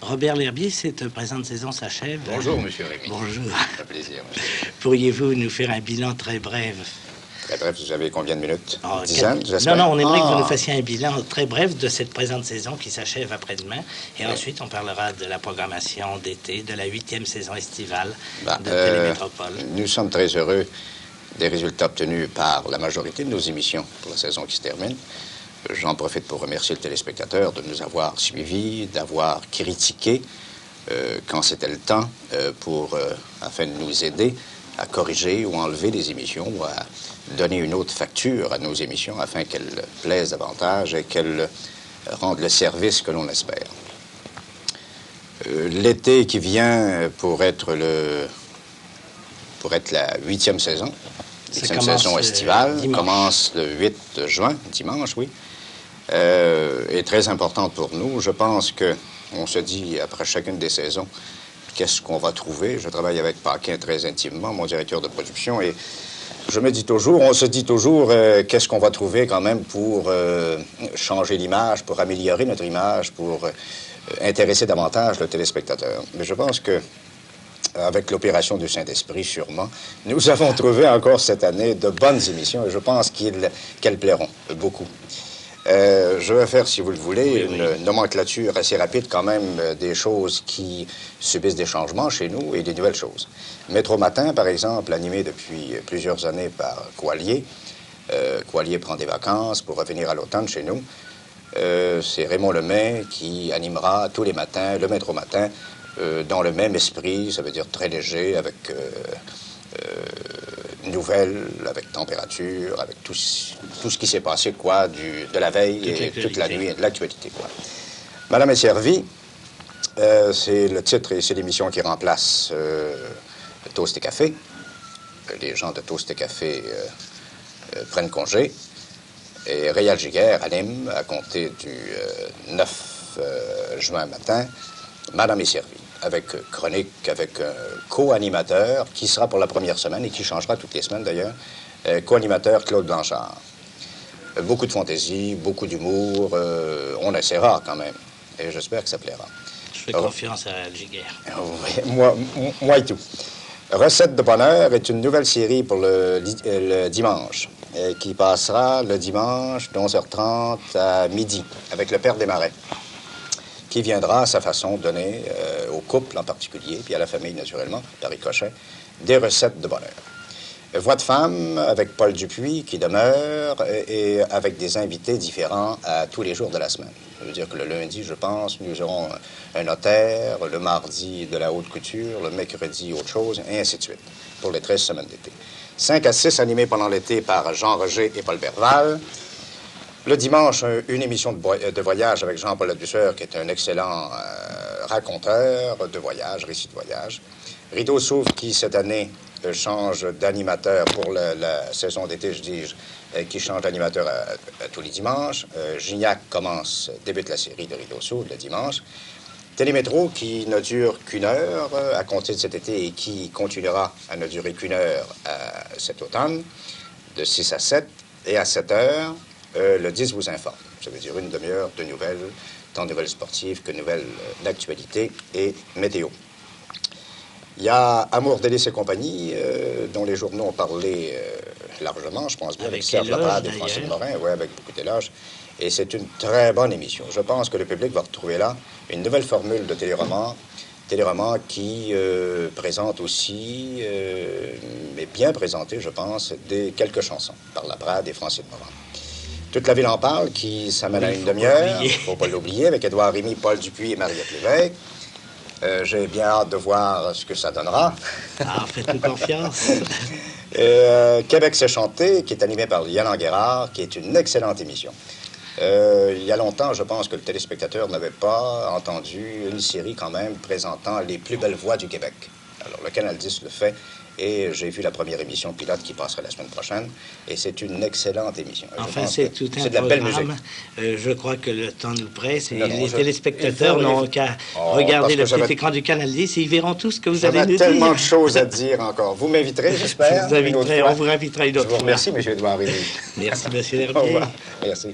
Robert L'Herbier, cette présente saison s'achève. Bonjour, monsieur Rémy. Bonjour. Un plaisir, monsieur. Pourriez-vous nous faire un bilan très bref? Très bref, vous avez combien de minutes? Oh, Dizaines, j'espère? Non, on aimerait que vous nous fassiez un bilan très bref de cette présente saison qui s'achève après-demain. Et ensuite, on parlera de la programmation d'été, de la 8e saison estivale de Télémétropole. Nous sommes très heureux des résultats obtenus par la majorité de nos émissions pour la saison qui se termine. J'en profite pour remercier le téléspectateur de nous avoir suivis, d'avoir critiqué quand c'était le temps afin de nous aider à corriger ou enlever des émissions ou à donner une autre facture à nos émissions afin qu'elles plaisent davantage et qu'elles rendent le service que l'on espère. L'été qui vient pour être la 8e saison, saison estivale, commence le 8 juin, dimanche, oui, est très importante pour nous. Je pense qu'on se dit, après chacune des saisons, qu'est-ce qu'on va trouver. Je travaille avec Paquin très intimement, mon directeur de production, et on se dit toujours, qu'est-ce qu'on va trouver quand même pour changer l'image, pour améliorer notre image, pour intéresser davantage le téléspectateur. Mais je pense que avec l'opération du Saint-Esprit, sûrement, nous avons trouvé encore cette année de bonnes émissions et je pense qu'elles plairont beaucoup. Je vais faire, si vous le voulez, une nomenclature assez rapide quand même des choses qui subissent des changements chez nous et des nouvelles choses. Métro Matin, par exemple, animé depuis plusieurs années par Coallier. Coallier prend des vacances pour revenir à l'automne chez nous. C'est Raymond Lemay qui animera tous les matins le Métro Matin dans le même esprit, ça veut dire très léger, avec nouvelles, avec température, avec tout ce qui s'est passé, quoi, de la veille et toute la nuit, de l'actualité, quoi. Madame est servie, c'est le titre et c'est l'émission qui remplace Toast et Café. Les gens de Toast et Café prennent congé. Et Réal Giguère anime, à compter du 9 juin matin, Madame est servie, avec chronique, avec un co-animateur qui sera pour la première semaine et qui changera toutes les semaines d'ailleurs, co-animateur Claude Blanchard. Beaucoup de fantaisie, beaucoup d'humour, on essaiera quand même, et j'espère que ça plaira. Je fais confiance à Giguère. Oui, moi et tout. Recette de bonheur est une nouvelle série pour le dimanche, qui passera le dimanche de 11h30 à midi, avec le Père Desmarais, qui viendra à sa façon donner au couple en particulier, puis à la famille naturellement, par ricochet, des recettes de bonheur. Voix de femme avec Paul Dupuis qui demeure et avec des invités différents à tous les jours de la semaine. Ça veut dire que le lundi, je pense, nous aurons un notaire, le mardi de la haute couture, le mercredi autre chose, et ainsi de suite, pour les 13 semaines d'été. 5 à 6 animés pendant l'été par Jean Roger et Paul Berval. Le dimanche, une émission de voyage avec Jean-Paul Ladusseur, qui est un excellent raconteur de voyage, récit de voyage. Rideau s'ouvre, qui cette année change d'animateur pour la saison d'été, qui change d'animateur à tous les dimanches. Gignac débute la série de Rideau s'ouvre le dimanche. Télémétro, qui ne dure qu'une heure à compter de cet été et qui continuera à ne durer qu'une heure cet automne, de 6 à 7. Et à 7 heures, le 10 vous informe. Ça veut dire une demi-heure de nouvelles, tant nouvelles sportives que nouvelles d'actualité et météo. Il y a Amour, délices et compagnie, dont les journaux ont parlé largement, je pense bien, avec Serge Laprade et Francine Morin, oui, avec beaucoup d'éloges. Et c'est une très bonne émission. Je pense que le public va retrouver là une nouvelle formule de téléroman qui présente aussi, mais bien présenté, je pense, quelques chansons par Laprade et Francine Morin. Toute la ville en parle, qui s'amène à une demi-heure, il ne faut pas l'oublier, avec Édouard Rémy, Paul Dupuis et Mariette Lévesque. J'ai bien hâte de voir ce que ça donnera. Ah, faites-nous confiance. Québec s'est chanté, qui est animé par Yann Guérard, qui est une excellente émission. Il y a longtemps, je pense que le téléspectateur n'avait pas entendu une série quand même présentant les plus belles voix du Québec. Alors, le Canal 10 le fait, et j'ai vu la première émission pilote qui passera la semaine prochaine, et c'est une excellente émission. Enfin, c'est tout un de la belle musique. Je crois que le temps nous presse, et les téléspectateurs n'ont qu'à regarder le petit écran du Canal 10 et ils verront tout ce que vous allez nous dire. J'avais tellement de choses à dire encore. Vous m'inviterez, j'espère? On vous invitera une autre fois. Je vous remercie, M. Édouard Rémy. Merci, M. L'Herbier. Au revoir. Merci.